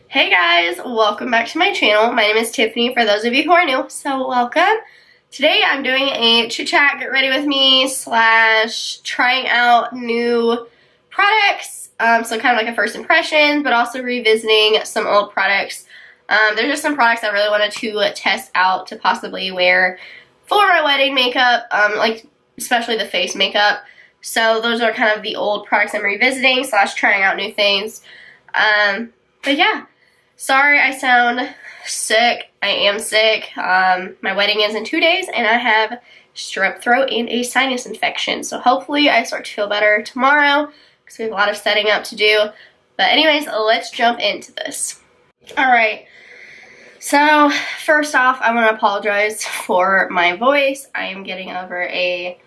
Hey guys, welcome back to my channel. My name is Tiffany, for those of you who are new, so welcome. Today I'm doing a chit chat, get ready with me, / trying out new products. So kind of like a first impression, but also revisiting some old products. There's just some products I really wanted to test out to possibly wear for my wedding makeup, like especially the face makeup. So those are kind of the old products I'm revisiting / trying out new things. But yeah, sorry I sound sick. I am sick. My wedding is in 2 days and I have strep throat and a sinus infection. So hopefully I start to feel better tomorrow because we have a lot of setting up to do. But anyways, let's jump into this. Alright, so first off, I want to apologize for my voice. I am getting over a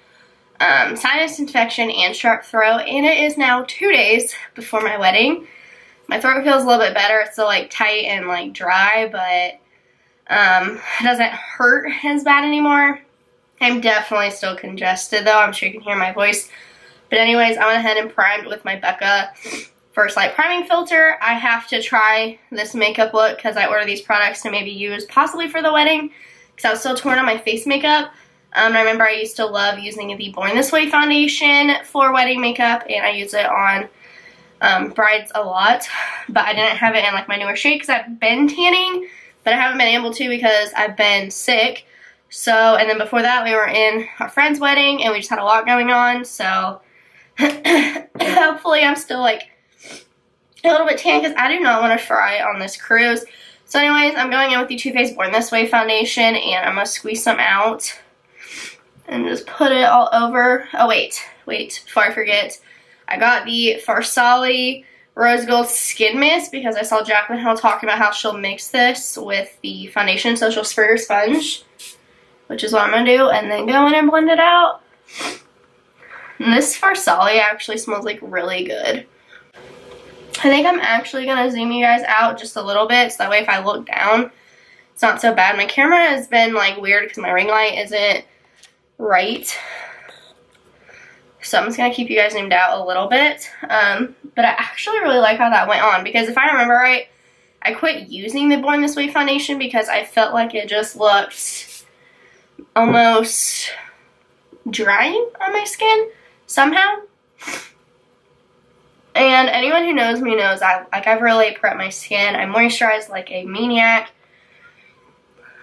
sinus infection and strep throat, and it is now 2 days before my wedding. My throat feels a little bit better. It's still like tight and like dry, but it doesn't hurt as bad anymore. I'm definitely still congested though. I'm sure you can hear my voice. But anyways, I went ahead and primed with my Becca First Light Priming Filter. I have to try this makeup look because I ordered these products to maybe use possibly for the wedding because I was still torn on my face makeup. I remember I used to love using the Born This Way foundation for wedding makeup, and I use it on brides a lot, but I didn't have it in like my newer shade because I've been tanning, but I haven't been able to because I've been sick. So, and then before that we were in our friend's wedding and we just had a lot going on, so hopefully I'm still like a little bit tan because I do not want to fry on this cruise. So anyways, I'm going in with the Too Faced Born This Way foundation, and I'm going to squeeze some out and just put it all over. Oh wait, before I forget, I got the Farsali Rose Gold Skin Mist because I saw Jaclyn Hill talking about how she'll mix this with the foundation, so she'll spray her sponge, which is what I'm going to do, and then go in and blend it out. And this Farsali actually smells like really good. I think I'm actually going to zoom you guys out just a little bit, so that way if I look down, it's not so bad. My camera has been like weird because my ring light isn't right. So I'm just going to keep you guys zoomed out a little bit. But I actually really like how that went on because if I remember right, I quit using the Born This Way foundation because I felt like it just looked almost drying on my skin somehow. And anyone who knows me knows I've really prepped my skin. I moisturize like a maniac.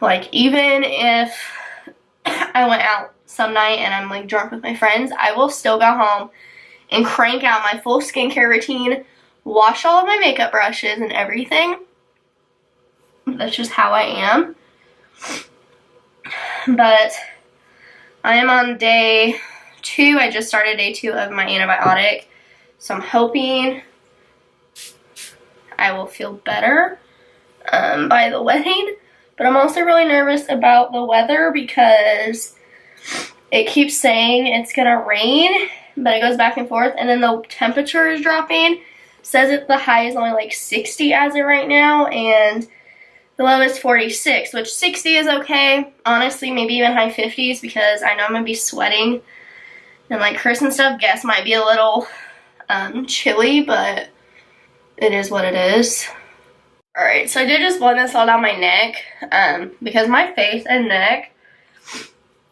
Like even if I went out some night and I'm like drunk with my friends, I will still go home and crank out my full skincare routine, wash all of my makeup brushes and everything. That's just how I am. But I am on day 2. I just started day 2 of my antibiotic, so I'm hoping I will feel better by the wedding. But I'm also really nervous about the weather because it keeps saying it's gonna rain, but it goes back and forth, and then the temperature is dropping. It says that the high is only like 60 as of right now, and the low is 46, which 60 is okay. Honestly, maybe even high 50s because I know I'm gonna be sweating. And like Chris and stuff, guess might be a little chilly, but it is what it is. Alright, so I did just blend this all down my neck because my face and neck,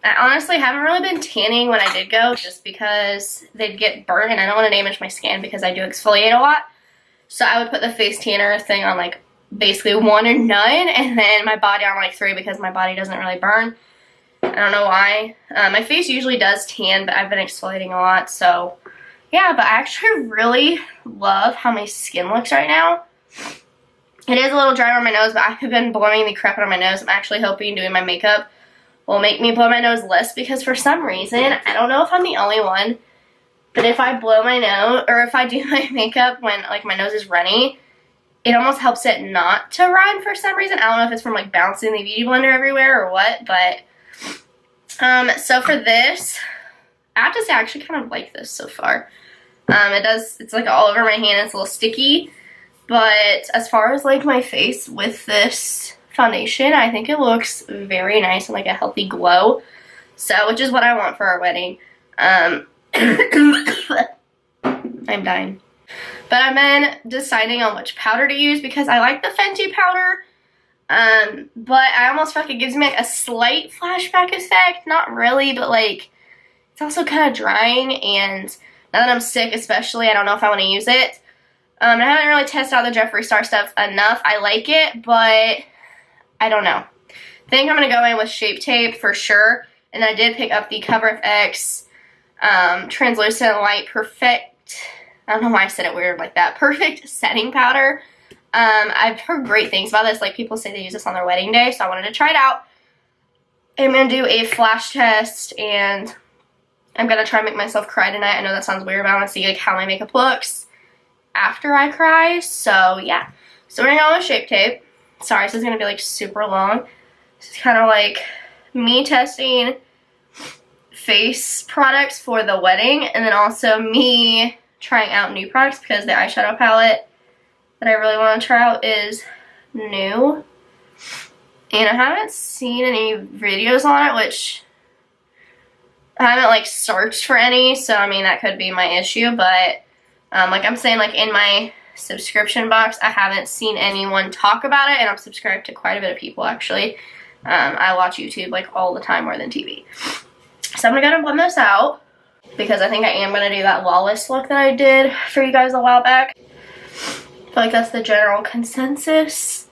I honestly haven't really been tanning when I did go just because they'd get burnt and I don't want to damage my skin because I do exfoliate a lot. So I would put the face tanner thing on like basically 1 and none, and then my body on like 3 because my body doesn't really burn. I don't know why. My face usually does tan, but I've been exfoliating a lot, so yeah. But I actually really love how my skin looks right now. It is a little dry on my nose, but I've been blowing the crap out of my nose. I'm actually hoping doing my makeup will make me blow my nose less because for some reason, I don't know if I'm the only one, but if I blow my nose, or if I do my makeup when like my nose is runny, it almost helps it not to run for some reason. I don't know if it's from like bouncing the beauty blender everywhere or what, but so for this, I have to say I actually kind of like this so far. It's like all over my hand, it's a little sticky, but as far as like my face with this foundation, I think it looks very nice and like a healthy glow. So, which is what I want for our wedding. I'm dying. But I've been deciding on which powder to use because I like the Fenty powder. But I almost feel like it gives me like a slight flashback effect. Not really, but like it's also kind of drying, and now that I'm sick especially, I don't know if I want to use it. I haven't really tested out the Jeffree Star stuff enough. I like it, but I don't know. I think I'm going to go in with Shape Tape for sure. And I did pick up the Cover FX Translucent Light Perfect, I don't know why I said it weird like that, Perfect Setting Powder. I've heard great things about this. Like, people say they use this on their wedding day, so I wanted to try it out. I'm going to do a flash test, and I'm going to try and make myself cry tonight. I know that sounds weird, but I want to see like how my makeup looks after I cry. So, yeah. So, we're going to go with Shape Tape. Sorry, this is going to be like super long. This is kind of like me testing face products for the wedding, and then also me trying out new products because the eyeshadow palette that I really want to try out is new. And I haven't seen any videos on it, which I haven't like searched for any, so I mean that could be my issue, but like I'm saying, like in my subscription box, I haven't seen anyone talk about it, and I'm subscribed to quite a bit of people actually. I watch YouTube like all the time, more than TV. So I'm gonna go ahead and blend this out because I think I am gonna do that Lawless look that I did for you guys a while back. I feel like that's the general consensus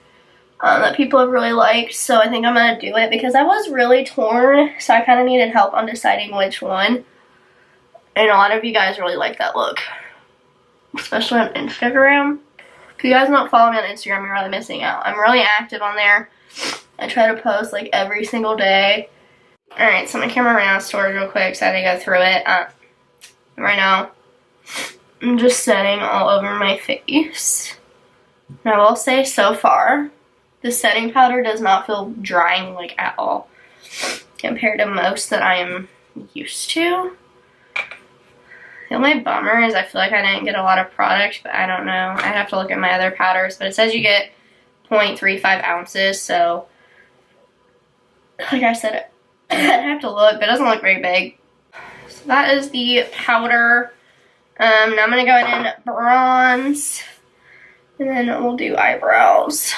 that people have really liked, so I think I'm gonna do it because I was really torn, so I kind of needed help on deciding which one. And a lot of you guys really like that look, especially on Instagram. If you guys don't follow me on Instagram, you're really missing out. I'm really active on there. I try to post like every single day. Alright, so my camera ran out of storage real quick, so I had to go through it. Right now, I'm just setting all over my face. And I will say, so far, the setting powder does not feel drying like at all compared to most that I am used to. The only bummer is I feel like I didn't get a lot of product, but I don't know. I'd have to look at my other powders, but it says you get 0.35 ounces, so like I said, I'd have to look, but it doesn't look very big. So that is the powder. Now I'm going to go in and bronze, and then we'll do eyebrows.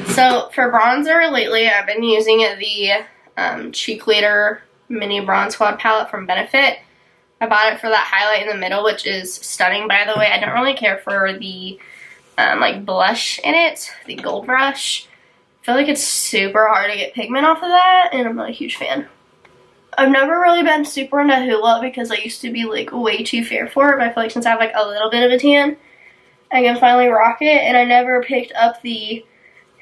So for bronzer lately, I've been using the Cheek Leader Mini Bronze Squad palette from Benefit. I bought it for that highlight in the middle, which is stunning, by the way. I don't really care for the like blush in it, the gold brush. I feel like it's super hard to get pigment off of that, and I'm not a huge fan. I've never really been super into Hoola because I used to be like way too fair for it, but I feel like since I have like a little bit of a tan, I can finally rock it, and I never picked up the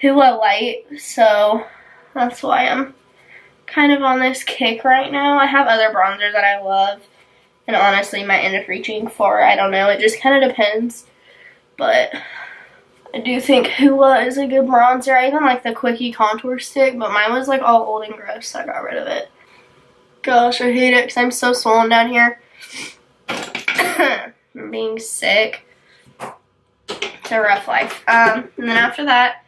Hoola Light, so that's why I'm kind of on this kick right now. I have other bronzers that I love, and honestly might end up reaching for, I don't know, it just kind of depends, but I do think Hoola is a good bronzer. I even like the Quickie contour stick, but mine was like all old and gross, so I got rid of it. Gosh, I hate it because I'm so swollen down here. I'm being sick. It's a rough life. And then after that,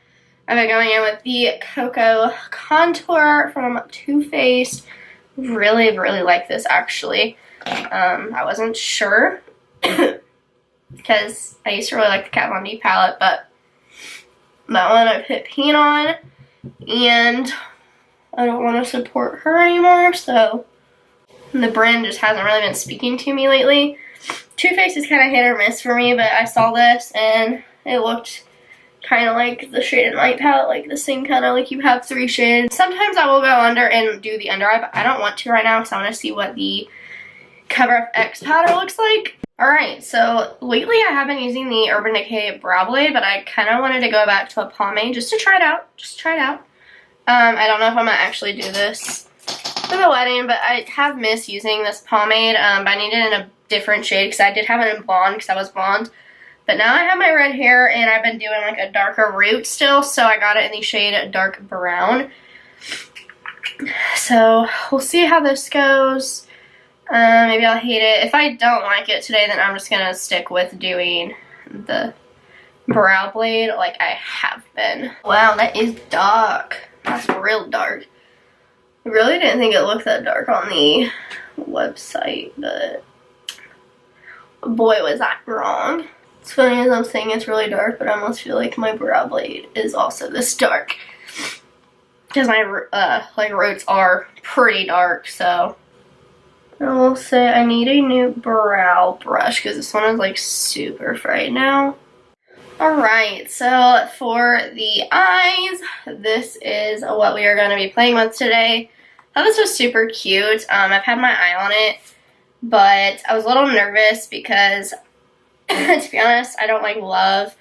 I've been going in with the Cocoa Contour from Too Faced. Really, really like this actually. I wasn't sure because I used to really like the Kat Von D palette, but that one I put paint on, and I don't want to support her anymore, so the brand just hasn't really been speaking to me lately. Too Faced is kind of hit or miss for me, but I saw this and it looked kind of like the Shade and Light palette, like the same kind of like you have 3 shades. Sometimes I will go under and do the under eye, but I don't want to right now because I want to see what the Cover FX powder looks like. Alright, so lately I have been using the Urban Decay Brow Blade, but I kind of wanted to go back to a pomade just to try it out. I don't know if I'm going to actually do this for the wedding, but I have missed using this pomade, but I need it in a different shade because I did have it in blonde because I was blonde. But now I have my red hair, and I've been doing like a darker root still, so I got it in the shade Dark Brown. So we'll see how this goes. Maybe I'll hate it. If I don't like it today, then I'm just going to stick with doing the brow blade like I have been. Wow, that is dark. That's real dark. I really didn't think it looked that dark on the website, but boy was I wrong. It's funny as I'm saying it's really dark, but I almost feel like my brow blade is also this dark. Because my like roots are pretty dark, so I will say I need a new brow brush because this one is like super fried now. Alright, so for the eyes, this is what we are going to be playing with today. I thought this was super cute. I've had my eye on it, but I was a little nervous because, to be honest, I don't like love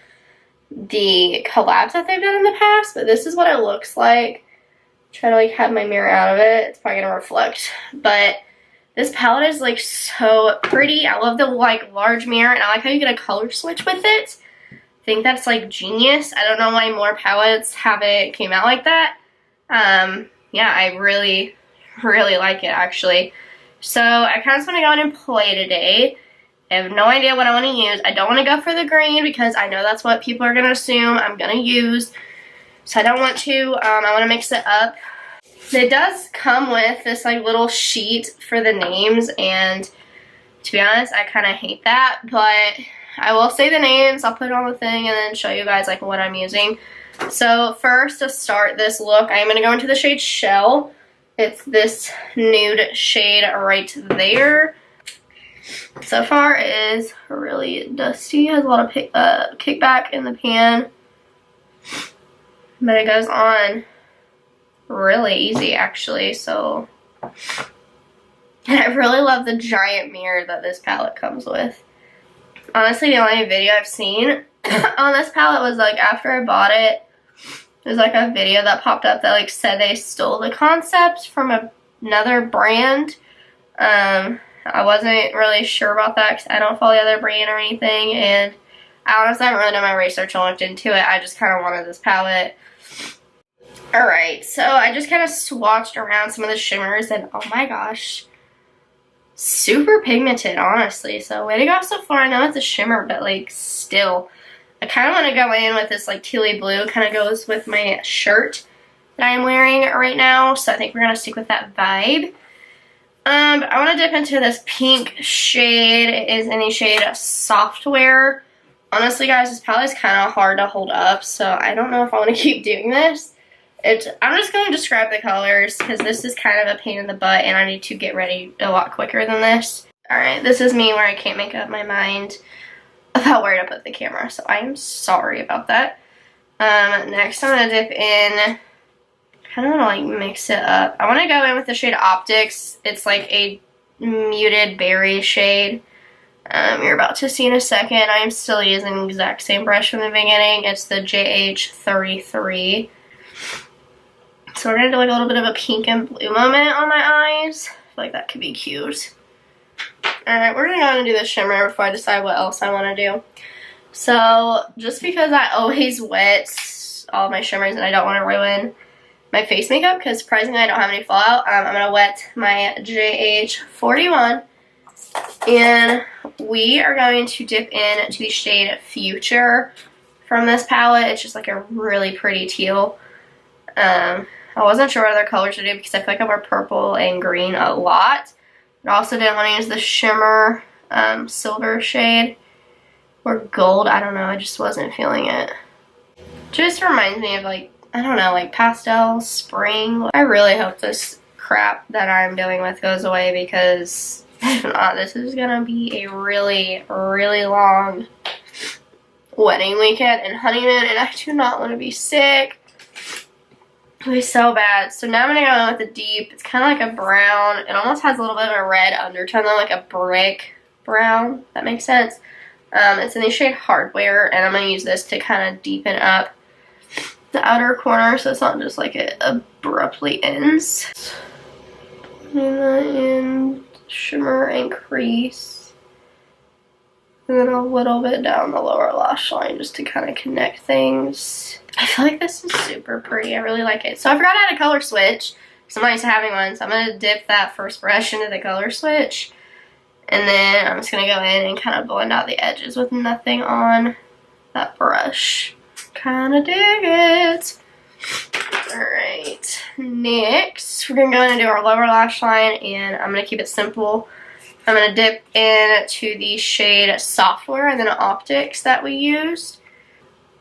the collabs that they've done in the past, but this is what it looks like. Try to like have my mirror out of it. It's probably going to reflect, but this palette is like so pretty. I love the like large mirror, and I like how you get a color switch with it. I think that's like genius. I don't know why more palettes came out like that. Yeah, I really like it actually. So I kind of just want to go in and play today. I have no idea what I want to use. I don't want to go for the green because I know that's what people are going to assume I'm going to use. So I don't want to. I want to mix it up. It does come with this like little sheet for the names, and to be honest, I kind of hate that, but I will say the names. I'll put it on the thing and then show you guys like what I'm using. So first, to start this look, I'm going to go into the shade Shell. It's this nude shade right there. So far it is really dusty. Has a lot of kickback in the pan. But it goes on really easy actually. So, and I really love the giant mirror that this palette comes with. Honestly, the only video I've seen on this palette was like after I bought it. There's like a video that popped up that like said they stole the concept from another brand. I wasn't really sure about that because I don't follow the other brand or anything, and I honestly haven't really done my research and looked into it. I just kind of wanted this palette. Alright, so I just kind of swatched around some of the shimmers, and oh my gosh, super pigmented, honestly. So way to go so far. I know it's a shimmer, but like still, I kind of want to go in with this like tealy blue. Kind of goes with my shirt that I'm wearing right now, so I think we're going to stick with that vibe. I want to dip into this pink shade. It is in the shade Software. Honestly, guys, this palette is kind of hard to hold up, so I don't know if I want to keep doing this. I'm just going to describe the colors because this is kind of a pain in the butt, and I need to get ready a lot quicker than this. Alright, this is me where I can't make up my mind about where to put the camera, so I am sorry about that. Next, I'm going to dip in. I don't want to like mix it up. I want to go in with the shade Optics. It's like a muted berry shade. You're about to see in a second. I am still using the exact same brush from the beginning. It's the JH33. So we're going to do like a little bit of a pink and blue moment on my eyes. I feel like that could be cute. Alright, we're going to go and do the shimmer before I decide what else I want to do. So, just because I always wet all my shimmers and I don't want to ruin my face makeup, because surprisingly I don't have any fallout, I'm going to wet my JH41. And we are going to dip in to the shade Future from this palette. It's just like a really pretty teal. I wasn't sure what other colors to do because I feel like I wear purple and green a lot. I also didn't want to use the shimmer silver shade or gold. I don't know. I just wasn't feeling it. Just reminds me of like, I don't know, like pastel, spring. I really hope this crap that I'm dealing with goes away because if not, this is going to be a really, really long wedding weekend and honeymoon, and I do not want to be sick. It'll be so bad. So now I'm going to go in with the deep. It's kind of like a brown. It almost has a little bit of a red undertone though, like a brick brown. If that makes sense. It's in the shade Hardware, and I'm going to use this to kind of deepen up the outer corner so it's not just like it abruptly ends. Putting that in, shimmer and crease. And then a little bit down the lower lash line just to kind of connect things. I feel like this is super pretty. I really like it. So I forgot I had a color switch because I'm not used to having one. So I'm going to dip that first brush into the color switch. And then I'm just going to go in and kind of blend out the edges with nothing on that brush. Kind of dig it. Alright, next we're going to go in and do our lower lash line, and I'm going to keep it simple. I'm going to dip into the shade Software and then Optics that we used.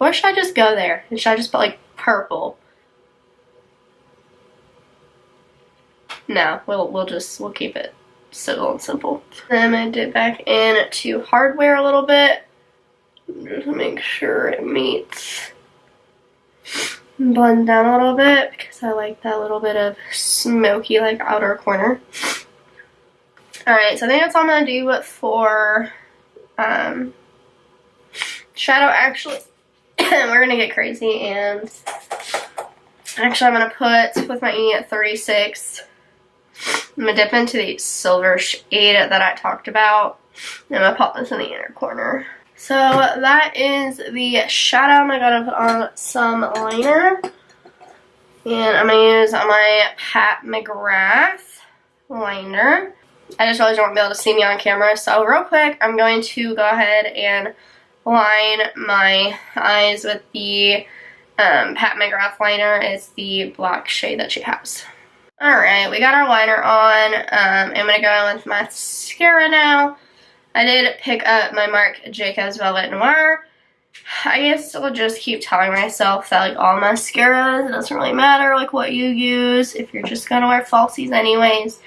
Or should I just go there? And should I just put like purple? No, we'll keep it civil and simple. Then I'm going to dip back into Hardware a little bit. Just make sure it meets. Blend down a little bit because I like that little bit of smoky like outer corner. Alright, so I think that's all I'm going to do for shadow. Actually, we're going to get crazy, and actually I'm going to put, with my E36, I'm going to dip into the silver shade that I talked about. I'm going to pop this in the inner corner. So that is the shadow. I'm going to put on some liner. And I'm going to use my Pat McGrath liner. I just realized you won't be able to see me on camera. So real quick, I'm going to go ahead and line my eyes with the Pat McGrath liner. It's the black shade that she has. Alright, we got our liner on. I'm going to go in with mascara now. I did pick up my Marc Jacobs Velvet Noir. I guess I'll just keep telling myself that like all mascaras, it doesn't really matter like what you use if you're just going to wear falsies anyways.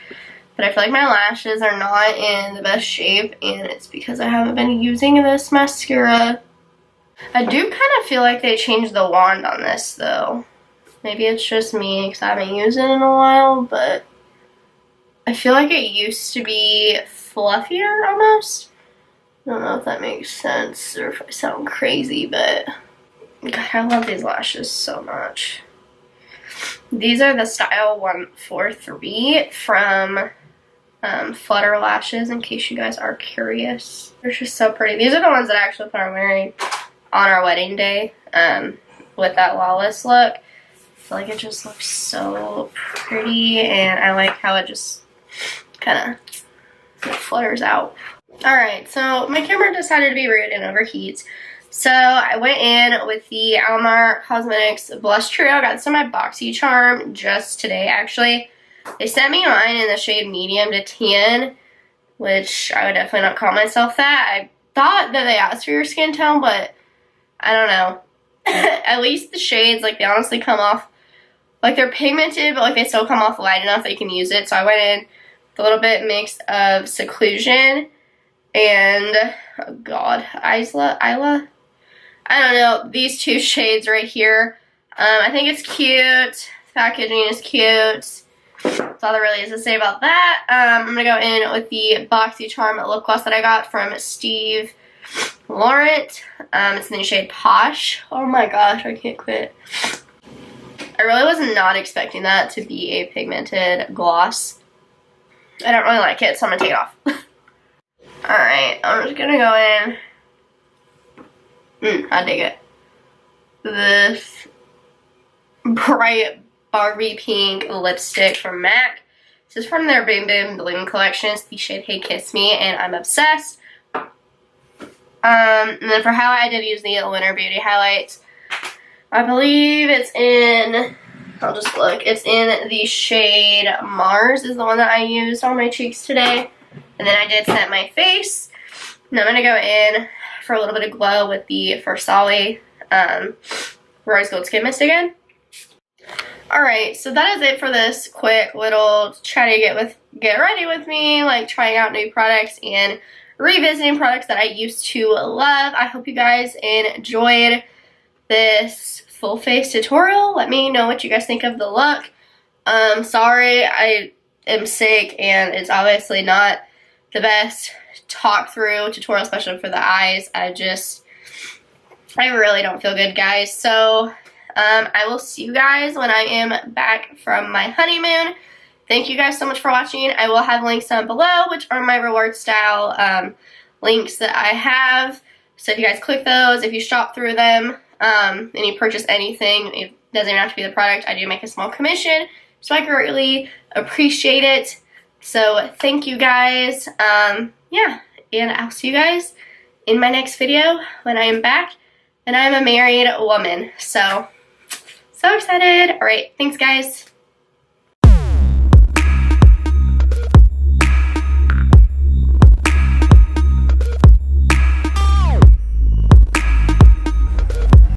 But I feel like my lashes are not in the best shape, and it's because I haven't been using this mascara. I do kind of feel like they changed the wand on this though. Maybe it's just me because I haven't used it in a while, but I feel like it used to be fluffier almost. I don't know if that makes sense or if I sound crazy, but God, I love these lashes so much. These are the Style 143 from Flutter Lashes, in case you guys are curious. They're just so pretty. These are the ones that I actually plan on wearing on our wedding day with that Lawless look. I feel like it just looks so pretty, and I like how it just kind of flutters out. Alright, so my camera decided to be rude and overheat. So I went in with the Almar Cosmetics Blush Trio. I got this in my BoxyCharm just today, actually. They sent me mine in the shade medium to tan, which I would definitely not call myself that. I thought that they asked for your skin tone, but I don't know. At least the shades, like, they honestly come off, like, they're pigmented, but, like, they still come off light enough that you can use it. So I went in with a little bit mix of Seclusion and, oh God, Isla? I don't know, these two shades right here. I think it's cute. The packaging is cute. That's all there really is to say about that. I'm going to go in with the BoxyCharm lip gloss that I got from Steve Laurent. It's in the shade Posh. Oh my gosh, I can't quit. I really was not expecting that to be a pigmented gloss. I don't really like it, so I'm going to take it off. Alright, I'm just going to go in. I dig it. This bright Barbie pink lipstick from MAC. This is from their Bim Bim Bloom collection. It's the shade Hey Kiss Me, and I'm obsessed. And then for highlight, I did use the Winter Beauty highlights. I believe it's in, I'll just look, it's in the shade Mars is the one that I used on my cheeks today. And then I did set my face. And I'm going to go in for a little bit of glow with the farsali Rose Gold Skin Mist again. Alright, so that is it for this quick little try to get ready with me, like trying out new products and revisiting products that I used to love. I hope you guys enjoyed this full face tutorial. Let me know what you guys think of the look. Sorry, I am sick and it's obviously not the best talk through tutorial, especially for the eyes. I really don't feel good, guys. So I will see you guys when I am back from my honeymoon. Thank you guys so much for watching. I will have links down below, which are my RewardStyle links that I have. So if you guys click those, if you shop through them, and you purchase anything, it doesn't even have to be the product, I do make a small commission. So I greatly appreciate it. So thank you guys. Yeah, and I'll see you guys in my next video when I am back. And I'm a married woman. So excited. Alright, thanks guys.